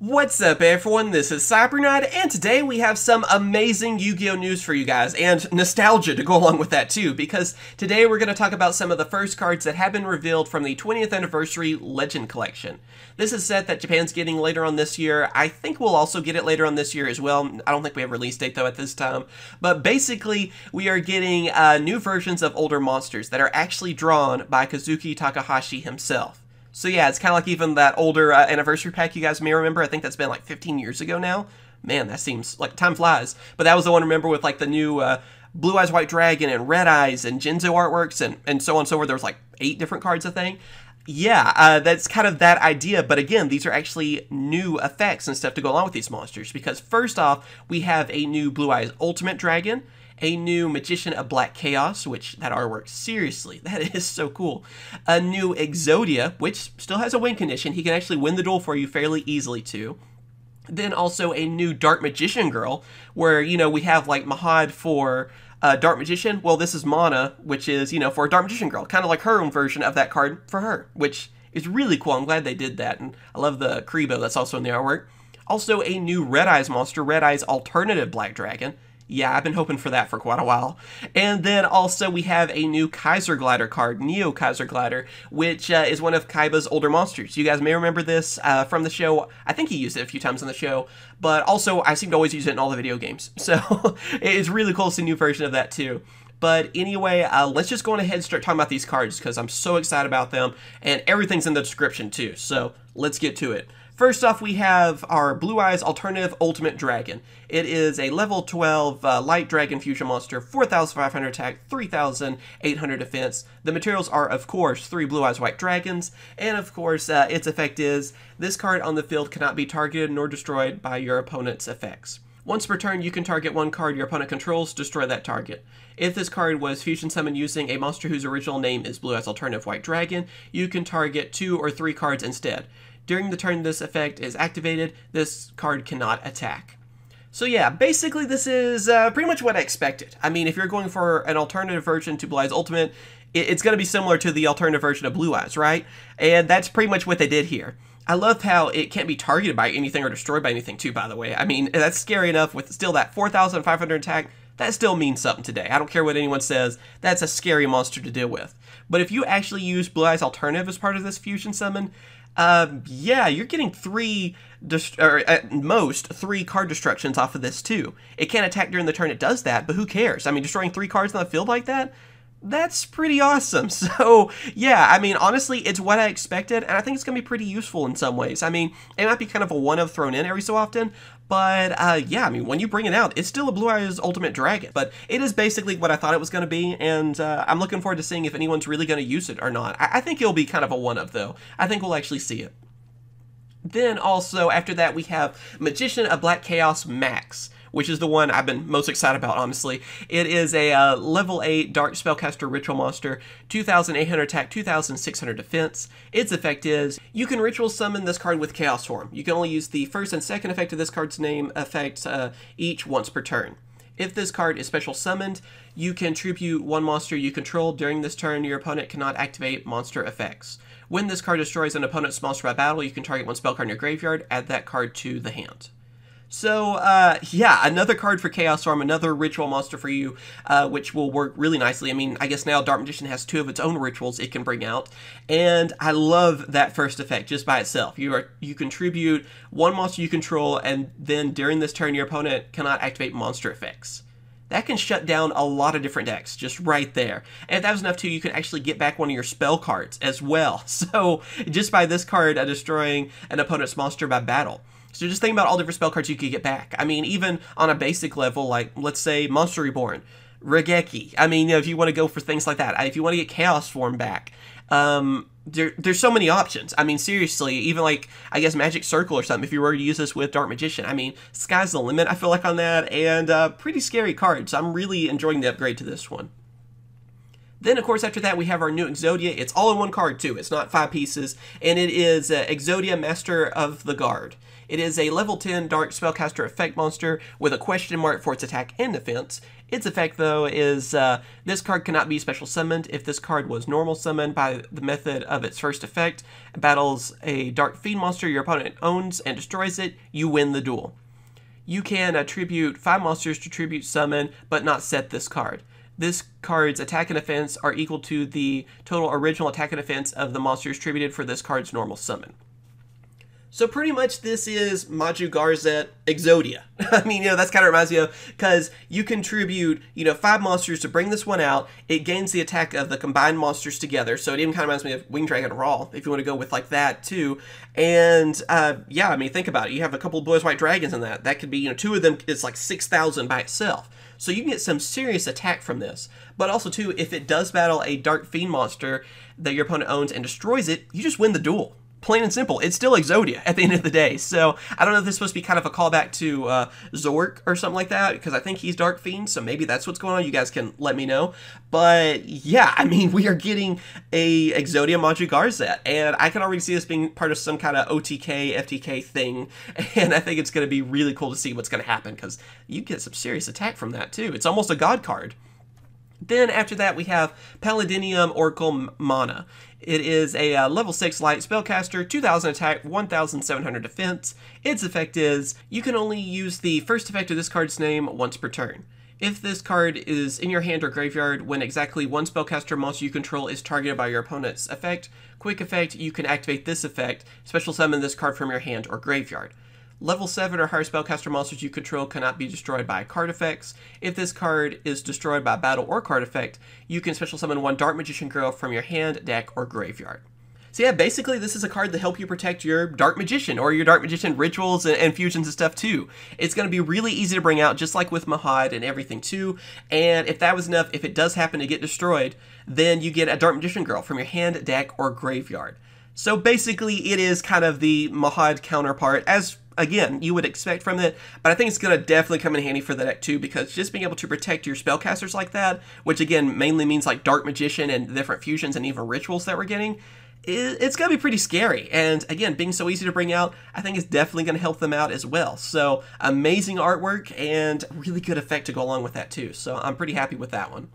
What's up everyone, this is Cyberknight, and today we have some amazing Yu-Gi-Oh news for you guys, and nostalgia to go along with that too, because today we're going to talk about some of the first cards that have been revealed from the 20th Anniversary Legend Collection. This is a set that Japan's getting later on this year. I think we'll also get it later on this year as well. I don't think we have a release date though at this time, but basically we are getting new versions of older monsters that are actually drawn by Kazuki Takahashi himself. So yeah, it's kind of like even that older anniversary pack you guys may remember. I think that's been like 15 years ago now. Man, that seems like time flies. But that was the one, remember, with like the new BlueEyes White Dragon and RedEyes and Genzo artworks and so on and so forth. There was like 8 different cards, I think. Yeah, that's kind of that idea. But again, these are actually new effects and stuff to go along with these monsters. Because first off, we have a new BlueEyes Ultimate Dragon, a new Magician of Black Chaos, which that artwork, seriously, that is so cool. A new Exodia, which still has a win condition. He can actually win the duel for you fairly easily too. Then also a new Dark Magician Girl, where, you know, we have like Mahad for Dark Magician. Well, this is Mana, which is, you know, for a Dark Magician Girl. Kind of like her own version of that card for her, which is really cool. I'm glad they did that, and I love the Karibo that's also in the artwork. Also a new RedEyes monster, RedEyes Alternative Black Dragon. Yeah, I've been hoping for that for quite a while. And then also we have a new Kaiser Glider card, Neo Kaiser Glider, which is one of Kaiba's older monsters. You guys may remember this from the show. I think he used it a few times on the show, but also I seem to always use it in all the video games. So it's really cool to see a new version of that too. But anyway, let's just go on ahead and start talking about these cards because I'm so excited about them, and everything's in the description too. So let's get to it. First off, we have our BlueEyes Alternative Ultimate Dragon. It is a level 12 Light Dragon Fusion Monster, 4,500 attack, 3,800 defense. The materials are, of course, 3 BlueEyes White Dragons, and of course, its effect is, this card on the field cannot be targeted nor destroyed by your opponent's effects. Once per turn, you can target one card your opponent controls, destroy that target. If this card was fusion summoned using a monster whose original name is BlueEyes Alternative White Dragon, you can target 2 or 3 cards instead. During the turn this effect is activated, this card cannot attack. So yeah, basically this is pretty much what I expected. I mean, if you're going for an alternative version to BlueEyes Ultimate, it's going to be similar to the alternative version of BlueEyes, right? And that's pretty much what they did here. I love how it can't be targeted by anything or destroyed by anything too, by the way. I mean, that's scary enough with still that 4,500 attack. That still means something today. I don't care what anyone says, that's a scary monster to deal with. But if you actually use BlueEyes Alternative as part of this fusion summon, yeah, you're getting 3, or at most 3 card destructions off of this too. It can't attack during the turn it does that, but who cares? I mean, destroying 3 cards on the field like that? That's pretty awesome. So, yeah, I mean, honestly, it's what I expected, and I think it's going to be pretty useful in some ways. I mean, it might be kind of a one-of thrown in every so often, but, yeah, I mean, when you bring it out, it's still a BlueEyes Ultimate Dragon, but it is basically what I thought it was going to be, and I'm looking forward to seeing if anyone's really going to use it or not. I think it'll be kind of a one-of, though. I think we'll actually see it. Then, also, after that, we have Magician of Black Chaos Max, which is the one I've been most excited about, honestly. It is a level 8 Dark Spellcaster Ritual Monster, 2,800 attack, 2,600 defense. Its effect is, you can Ritual Summon this card with Chaos Form. You can only use the first and second effect of this card's name effect each once per turn. If this card is special summoned, you can tribute 1 monster you control. During this turn, your opponent cannot activate monster effects. When this card destroys an opponent's monster by battle, you can target 1 spell card in your graveyard, add that card to the hand. So, yeah, another card for Chaos Form, another ritual monster for you, which will work really nicely. I mean, I guess now Dark Magician has 2 of its own rituals it can bring out, and I love that first effect just by itself. You contribute 1 monster you control, and then during this turn, your opponent cannot activate monster effects. That can shut down a lot of different decks, just right there. And if that was enough too, you can actually get back one of your spell cards as well. So, just by this card destroying an opponent's monster by battle. So just think about all different spell cards you could get back. I mean, even on a basic level, like, let's say, Monster Reborn, Regeki. I mean, you know, if you want to go for things like that. If you want to get Chaos Form back, there's so many options. I mean, seriously, even like, I guess, Magic Circle or something, if you were to use this with Dark Magician. I mean, sky's the limit, I feel like, on that, and pretty scary cards. I'm really enjoying the upgrade to this one. Then, of course, after that, we have our new Exodia. It's all in 1 card, too. It's not 5 pieces, and it is Exodia, Master of the Guard. It is a level 10 Dark Spellcaster Effect monster with a question mark for its attack and defense. Its effect, though, is this card cannot be special summoned. If this card was normal summoned by the method of its first effect, battles a Dark Fiend monster your opponent owns and destroys it, you win the duel. You can attribute 5 monsters to tribute summon, but not set this card. This card's attack and defense are equal to the total original attack and defense of the monsters tributed for this card's normal summon. So pretty much this is Maju Garzet Exodia. I mean, that's kind of reminds me of, because you contribute, 5 monsters to bring this one out. It gains the attack of the combined monsters together. So it even kind of reminds me of Winged Dragon Raw, if you want to go with like that too. And yeah, I mean, think about it. You have a couple of Blue Eyes White Dragons in that. That could be, 2 of them is like 6,000 by itself. So you can get some serious attack from this. But also too, if it does battle a Dark Fiend monster that your opponent owns and destroys it, you just win the duel. Plain and simple. It's still Exodia at the end of the day. So I don't know if this is supposed to be kind of a callback to Zork or something like that, because I think he's Dark Fiend, so maybe that's what's going on. You guys can let me know. But yeah, I mean, we are getting a Exodia Maju Garzet, and I can already see this being part of some kind of OTK, FTK thing, and I think it's going to be really cool to see what's going to happen, because you get some serious attack from that too. It's almost a god card. Then after that, we have Paladinium Oracle Mana. It is a level 6 light spellcaster, 2,000 attack, 1,700 defense. Its effect is, you can only use the first effect of this card's name once per turn. If this card is in your hand or graveyard when exactly one spellcaster monster you control is targeted by your opponent's effect, quick effect, you can activate this effect, special summon this card from your hand or graveyard. Level 7 or higher spellcaster monsters you control cannot be destroyed by card effects. If this card is destroyed by battle or card effect, you can special summon one Dark Magician Girl from your hand, deck, or graveyard. So yeah, basically this is a card to help you protect your Dark Magician or your Dark Magician rituals and fusions and stuff too. It's going to be really easy to bring out, just like with Mahad and everything too. And if that was enough, if it does happen to get destroyed, then you get a Dark Magician Girl from your hand, deck, or graveyard. So basically it is kind of the Mahad counterpart, as again, you would expect from it, but I think it's going to definitely come in handy for the deck too, because just being able to protect your spellcasters like that, which again mainly means like Dark Magician and the different fusions and even rituals that we're getting, it's going to be pretty scary. And again, being so easy to bring out, I think it's definitely going to help them out as well. So amazing artwork and really good effect to go along with that too. So I'm pretty happy with that one.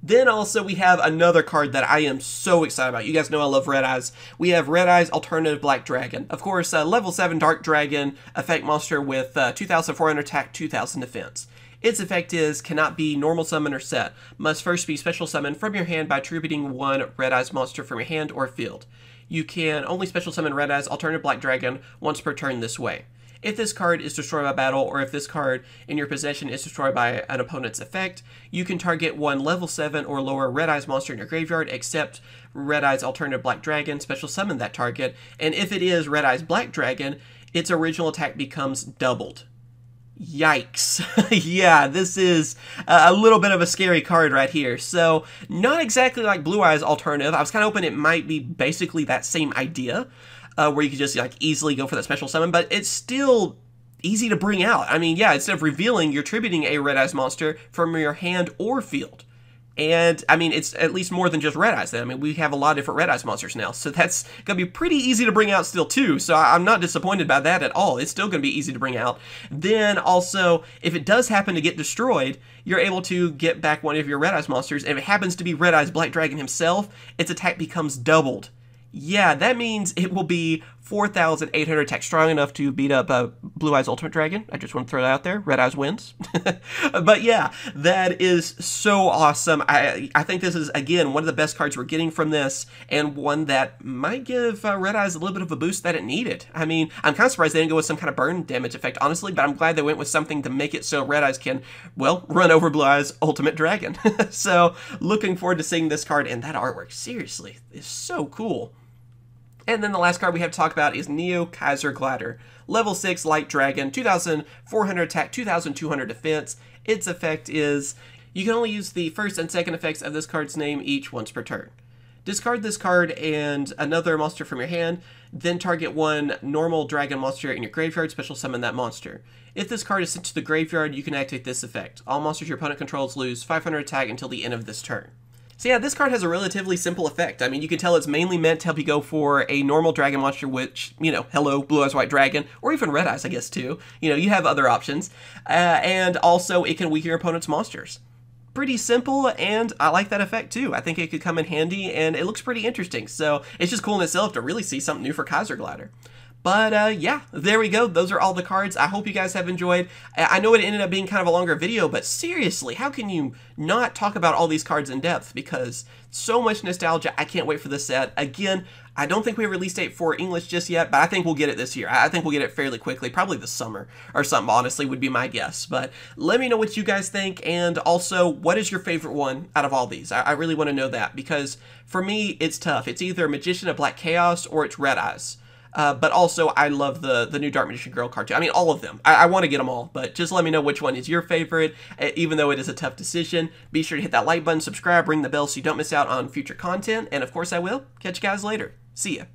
Then also we have another card that I am so excited about. You guys know I love RedEyes. We have RedEyes Alternative Black Dragon. Of course, level 7 Dark Dragon effect monster with 2,400 attack, 2,000 defense. Its effect is, cannot be normal summon or set. Must first be special summoned from your hand by attributing one RedEyes monster from your hand or field. You can only special summon RedEyes Alternative Black Dragon once per turn this way. If this card is destroyed by battle, or if this card in your possession is destroyed by an opponent's effect, you can target one level 7 or lower RedEyes monster in your graveyard, except RedEyes Alternative Black Dragon, special summon that target, and if it is RedEyes Black Dragon, its original attack becomes doubled. Yikes. Yeah, this is a little bit of a scary card right here. So, not exactly like BlueEyes Alternative. I was kind of hoping it might be basically that same idea, where you could just like easily go for that special summon, but it's still easy to bring out. I mean, yeah, instead of revealing, you're tributing a RedEyes monster from your hand or field. And, I mean, it's at least more than just RedEyes then. I mean, we have a lot of different RedEyes monsters now, so that's going to be pretty easy to bring out still, too. So I'm not disappointed by that at all. It's still going to be easy to bring out. Then, also, if it does happen to get destroyed, you're able to get back one of your RedEyes monsters, and if it happens to be RedEyes Black Dragon himself, its attack becomes doubled. Yeah, that means it will be 4,800 attack, strong enough to beat up BlueEyes Ultimate Dragon. I just want to throw that out there. RedEyes wins. But yeah, that is so awesome. I think this is, again, one of the best cards we're getting from this, and one that might give RedEyes a little bit of a boost that it needed. I mean, I'm kind of surprised they didn't go with some kind of burn damage effect, honestly, but I'm glad they went with something to make it so RedEyes can, well, run over BlueEyes Ultimate Dragon. So, looking forward to seeing this card, and that artwork, seriously, is so cool. And then the last card we have to talk about is Neo Kaiser Glider. Level 6 Light Dragon, 2,400 attack, 2,200 defense. Its effect is, you can only use the first and second effects of this card's name each once per turn. Discard this card and another monster from your hand, then target one normal dragon monster in your graveyard, special summon that monster. If this card is sent to the graveyard, you can activate this effect. All monsters your opponent controls lose 500 attack until the end of this turn. So yeah, this card has a relatively simple effect. I mean, you can tell it's mainly meant to help you go for a normal dragon monster, which, you know, hello, Blue Eyes White Dragon, or even Red Eyes, I guess, too. You know, you have other options. And also, it can weaken your opponent's monsters. Pretty simple, and I like that effect too. I think it could come in handy, and it looks pretty interesting. So it's just cool in itself to really see something new for Kaiser Glider. But yeah, there we go. Those are all the cards. I hope you guys have enjoyed. I know it ended up being kind of a longer video, but seriously, how can you not talk about all these cards in depth? Because so much nostalgia. I can't wait for this set. Again, I don't think we have a release date for English just yet, but I think we'll get it this year. I think we'll get it fairly quickly, probably this summer or something, honestly, would be my guess. But let me know what you guys think, and also, what is your favorite one out of all these? I really want to know that, because for me, it's tough. It's either Magician of Black Chaos or it's Red Eyes. But also, I love the new Dark Magician Girl card too. I mean, all of them. I want to get them all, but just let me know which one is your favorite, even though it is a tough decision. Be sure to hit that like button, subscribe, ring the bell so you don't miss out on future content, and of course I will. Catch you guys later. See ya.